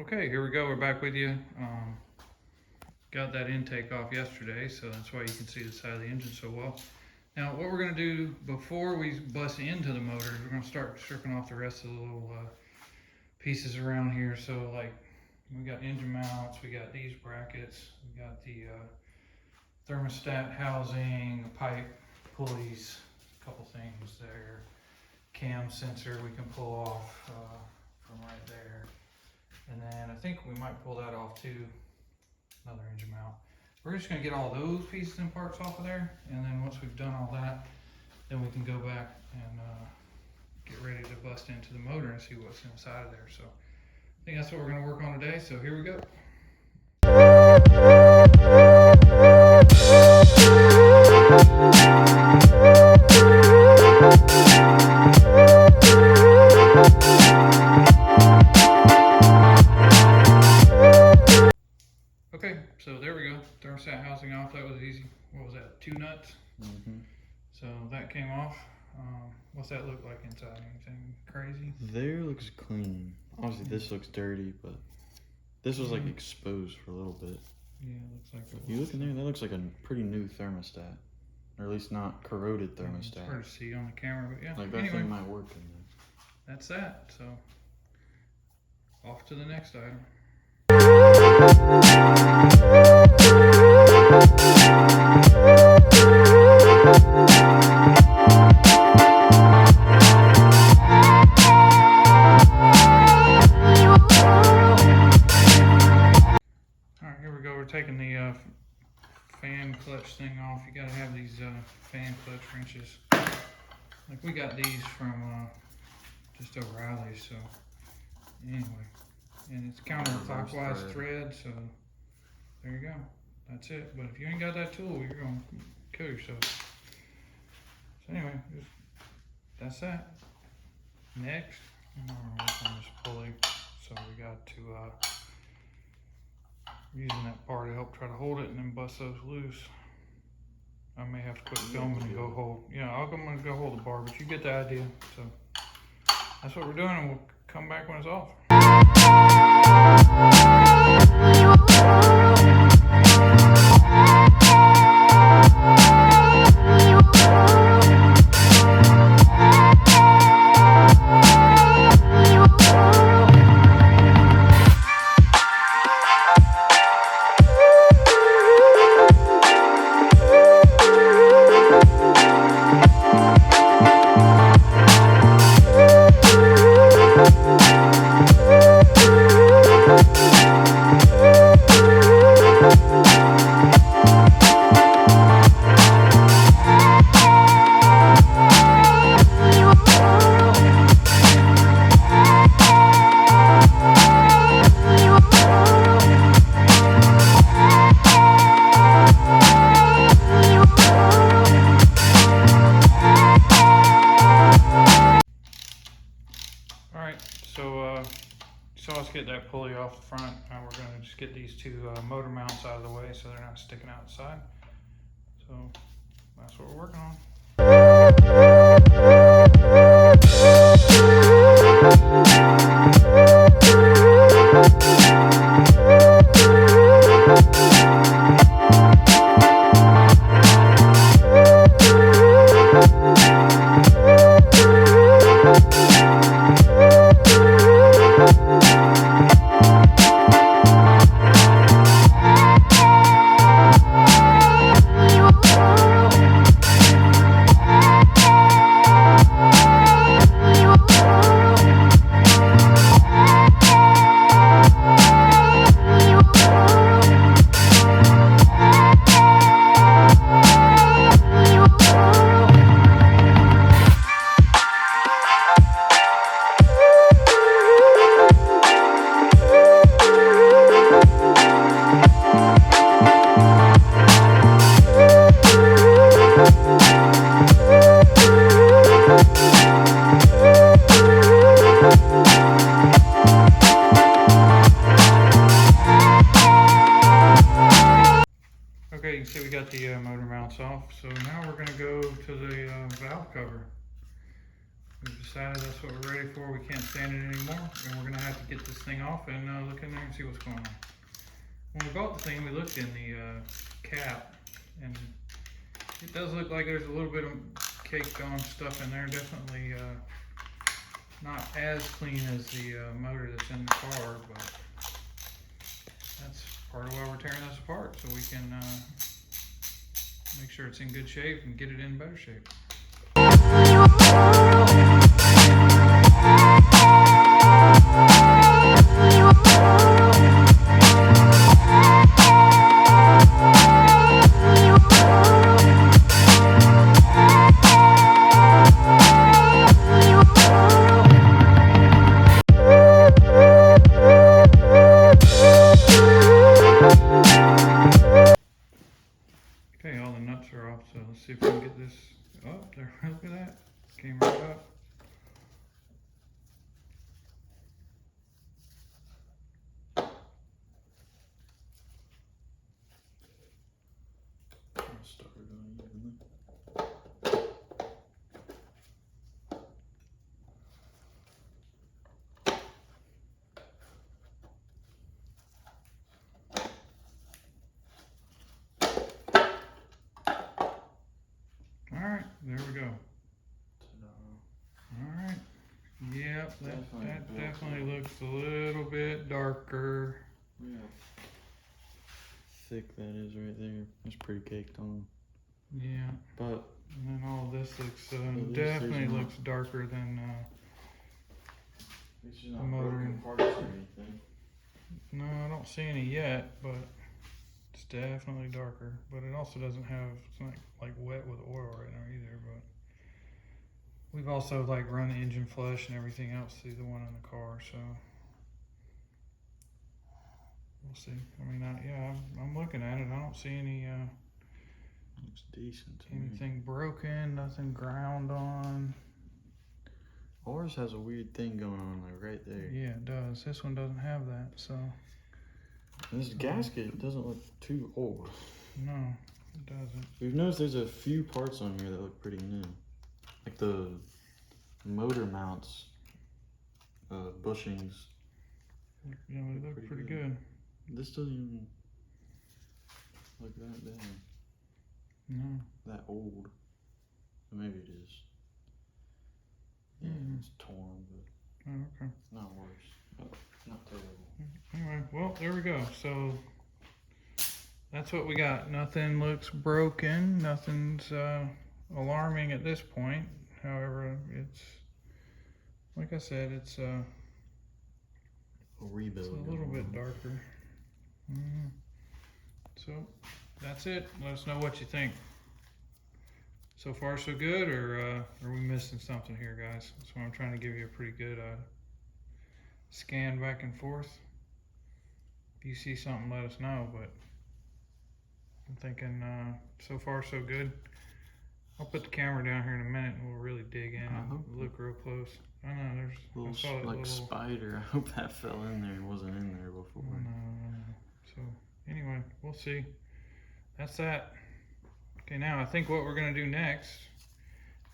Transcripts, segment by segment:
Okay, here we go. We're back with you. Got that intake off yesterday, so that's why you can see the side of the engine so well. Now, what we're going to do before we bust into the motor, we're going to start stripping off the rest of the little pieces around here. So, like, we got engine mounts, we got these brackets, we got the thermostat housing, pipe, pulleys, a couple things there. Cam sensor we can pull off from right there. And then I think we might pull that off too, another engine mount. We're just gonna get all those pieces and parts off of there, and then once we've done all that, then we can go back and get ready to bust into the motor and see what's inside of there. So I think that's what we're gonna work on today, so here we go. Okay, so there we go. Thermostat housing off. That was easy. What was that? 2 nuts? So that came off. What's that look like inside? Anything crazy? There looks clean. Obviously, this looks dirty, but this was like exposed for a little bit. Yeah, it looks like it. You look in there, that looks like a pretty new thermostat, or at least not corroded thermostat. It's hard to see on the camera, but yeah. Like that anyway, thing might work in there. That's that. So off to the next item. Alright, here we go. We're taking the fan clutch thing off. You gotta have these fan clutch wrenches. Like we got these from just O'Reilly's, so anyway. And it's counterclockwise thread, so there you go. That's it. But if you ain't got that tool, you're gonna kill yourself. So anyway, that's that. Next, I'm gonna work on this pulley. So we got to using that bar to help try to hold it and then bust those loose. I may have to quit filming and go hold. Yeah, I'm gonna go hold the bar, but you get the idea. So that's what we're doing, and we'll come back when it's off. So let's get that pulley off the front. Now we're going to just get these two motor mounts out of the way so they're not sticking out the side. So that's what we're working on. Okay, you can see we got the motor mounts off. So now we're going to go to the valve cover. we've decided that's what we're ready for. We can't stand it anymore, and we're gonna have to get this thing off and look in there and see what's going on. When we bought the thing, we looked in the cap, and it does look like there's a little bit of caked on stuff in there. Definitely not as clean as the motor that's in the car, but that's part of why we're tearing this apart, so we can make sure it's in good shape and get it in better shape. Okay, all the nuts are off, so let's see if we can get this up there. Look at that. Came right up. Started unevenly. Alright, there we go. Alright. Yep, that definitely looks a little bit darker. Yeah. Thick that is right there. That's pretty caked on. Yeah. But And then all this looks least definitely there's not- looks darker than it's just not motor. broken parts or anything. no, I don't see any yet, but it's definitely darker. But it also doesn't have, it's not like wet with oil right now either, but we've also like run the engine flush and everything else through the one in the car, so we'll see. I mean, I'm looking at it. I don't see any Looks decent to me. anything broken, nothing ground on. Ours has a weird thing going on like right there. Yeah, it does. This one doesn't have that, so And this gasket doesn't look too old. no, it doesn't. We've noticed there's a few parts on here that look pretty new. Like the motor mounts, bushings. You know, they look pretty good. This doesn't even look that bad, No. that old. Maybe it is. Yeah, it's torn, but Oh, okay. not worse. Not terrible. Anyway, well, there we go. So that's what we got. Nothing looks broken. Nothing's alarming at this point. However, it's like I said, it's A it's rebuild. a little bit darker. So that's it. Let us know what you think. So far, so good, or are we missing something here, guys? So I'm trying to give you a pretty good scan back and forth. If you see something, let us know. But I'm thinking so far, so good. I'll put the camera down here in a minute, and we'll really dig in and look real close. I know there's Little, I saw that like little spider. I hope that fell in there and wasn't in there before. No. So anyway, we'll see. That's that. Okay, now I think what we're gonna do next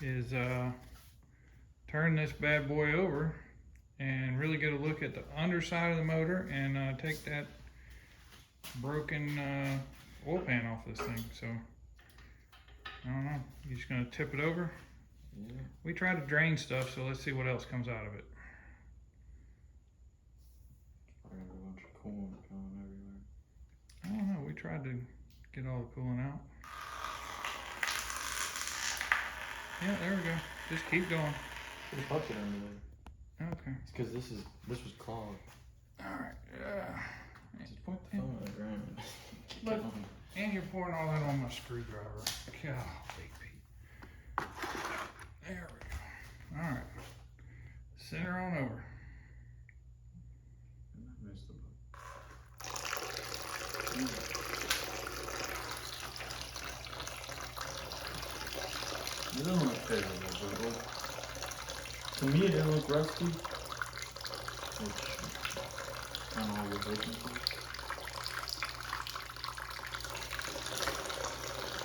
is turn this bad boy over and really get a look at the underside of the motor and take that broken oil pan off this thing. So I don't know. You just gonna tip it over? Yeah. We tried to drain stuff, so let's see what else comes out of it. I got a bunch of coolant going everywhere. I don't know. We tried to get all the coolant out. Yeah, there we go. Just keep going. There's a bucket under there. Okay. It's because this was clogged. Alright, yeah. Just point the phone at the ground. But, and you're pouring all that on my screwdriver. Golly, Pete. There we go. Alright. Send her on over. I missed the It doesn't look terrible, but it look, to me it didn't look rusty, which is kind of all you're looking for.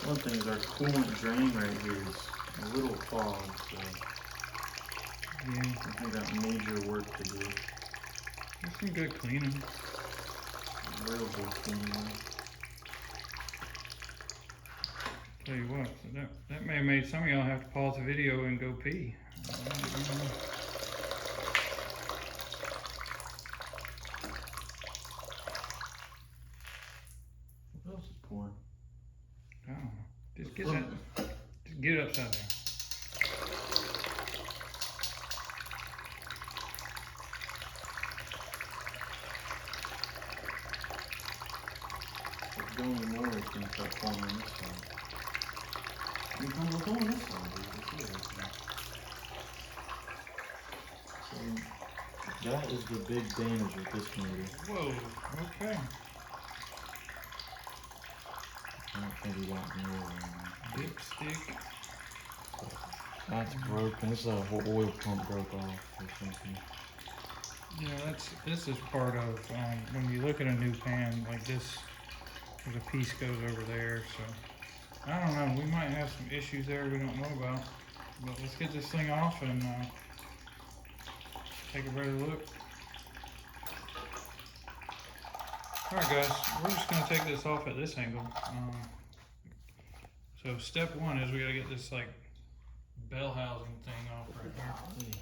One thing is our coolant drain right here is a little clogged, so Yeah, I think got major work to do. there's some good cleaning. Real good cleaning. Tell you what, that may have made some of y'all have to pause the video and go pee. What else is pouring? I don't know. Just get that. Just get it upside down. It's going more, it's gonna start pouring on this side. We're going on this side, dude. Let's see it. So, that is the big damage with this motor. Whoa, okay. I don't think we got any oil in there. Dipstick. That's broken. This is a whole oil pump broke off or something. Yeah, this is part of, when you look at a new pan like this, there's a piece goes over there, so. I don't know, we might have some issues there we don't know about. But let's get this thing off and take a better look. Alright guys, we're just going to take this off at this angle. So step one is we got to get this like bell housing thing off right here.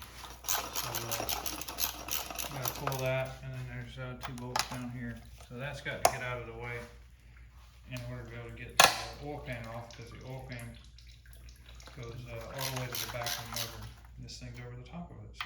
So gotta pull that, and then there's 2 bolts down here. So that's got to get out of the way in order to be able to get the oil pan off, because the oil pan goes all the way to the back of the motor. This thing's over the top of it. So.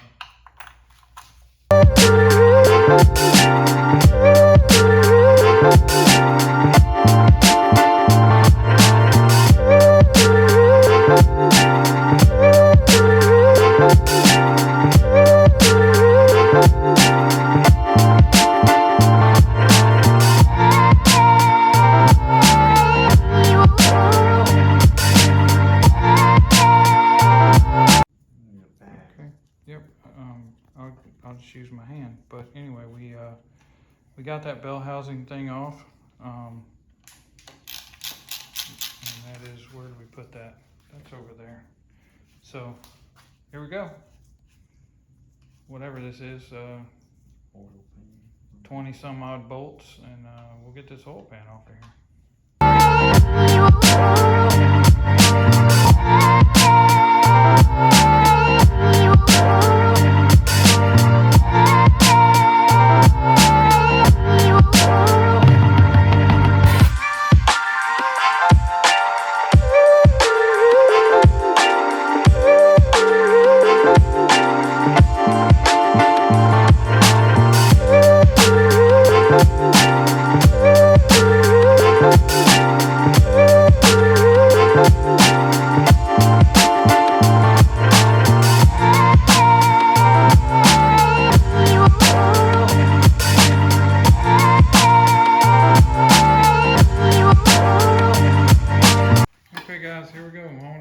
I'll just use my hand. But anyway, we got that bell housing thing off, and that is, where do we put that? That's over there. So here we go. Whatever this is, 20 some odd bolts, and we'll get this oil pan off of here.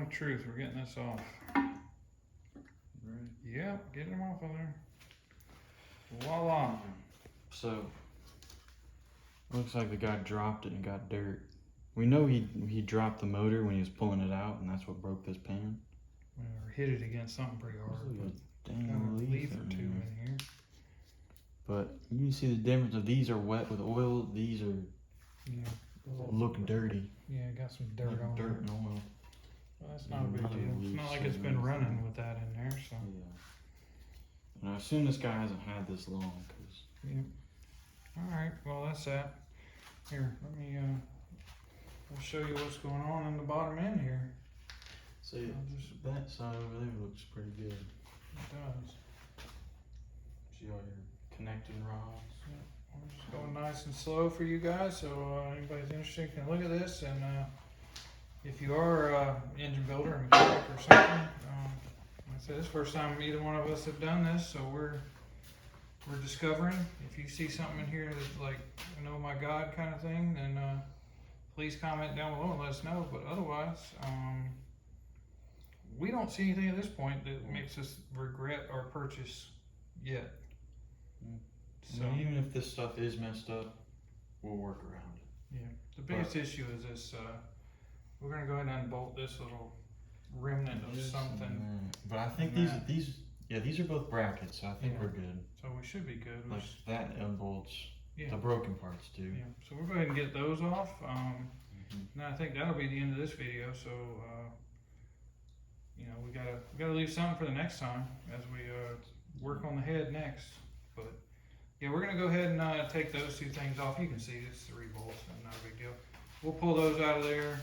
Truth, we're getting this off. Right. Yep, getting them off of there. Voila. So, looks like the guy dropped it and got dirt. We know he dropped the motor when he was pulling it out, and that's what broke this pan. Or hit it against something pretty hard. Damn leaf or two in here. But you can see the difference of these are wet with oil. These are look dirty. Yeah, got some dirt on dirt it. and oil. Well, that's not a big deal. It's not like it's been running with that in there, so. Yeah. And I assume this guy hasn't had this long, cause. Yeah. All right. Well, that's that. Here, let me. I'll show you what's going on in the bottom end here. See, that side over there looks pretty good. It does. See all your connecting rods. Yeah. I'm just going nice and slow for you guys, so anybody's interested can look at this, and if you are an engine builder, a mechanic or something, like I said, this is the first time either one of us have done this, so we're discovering. If you see something in here that's like an oh my god kind of thing, then please comment down below and let us know. But otherwise, we don't see anything at this point that makes us regret our purchase yet. So even if this stuff is messed up, we'll work around it. Yeah, the biggest issue is this. We're gonna go ahead and unbolt this little remnant of something. But I think these Yeah, these are both brackets, so I think Yeah. we're good. So we should be good. We Like just- that and bolts, yeah. the broken parts too. Yeah. So we'll go ahead and get those off. Mhm. And I think that'll be the end of this video. So you know, we gotta leave something for the next time as we work on the head next. But yeah, we're gonna go ahead and take those two things off. You can see it's 3 bolts, and not a big deal. We'll pull those out of there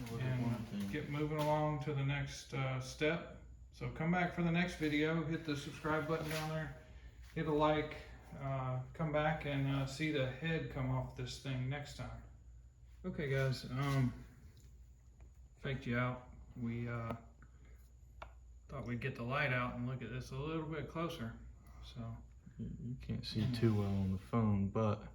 and get moving along to the next step. So come back for the next video. Hit the subscribe button down there. Hit a like. Come back and see the head come off this thing next time. Okay, guys. Faked you out. We thought we'd get the light out and look at this a little bit closer. So You can't see too well on the phone, but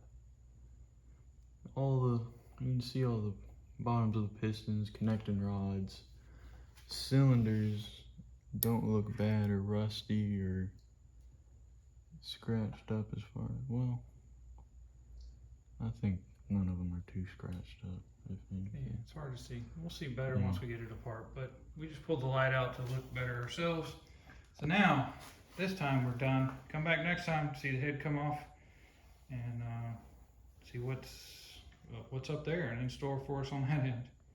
you can see all the bottoms of the pistons, connecting rods, cylinders don't look bad or rusty or scratched up as far as, well, I think none of them are too scratched up. yeah, it's hard to see. We'll see better Yeah. once we get it apart, but we just pulled the light out to look better ourselves. So now, this time we're done. Come back next time, see the head come off, and see what's up there and in store for us on that end.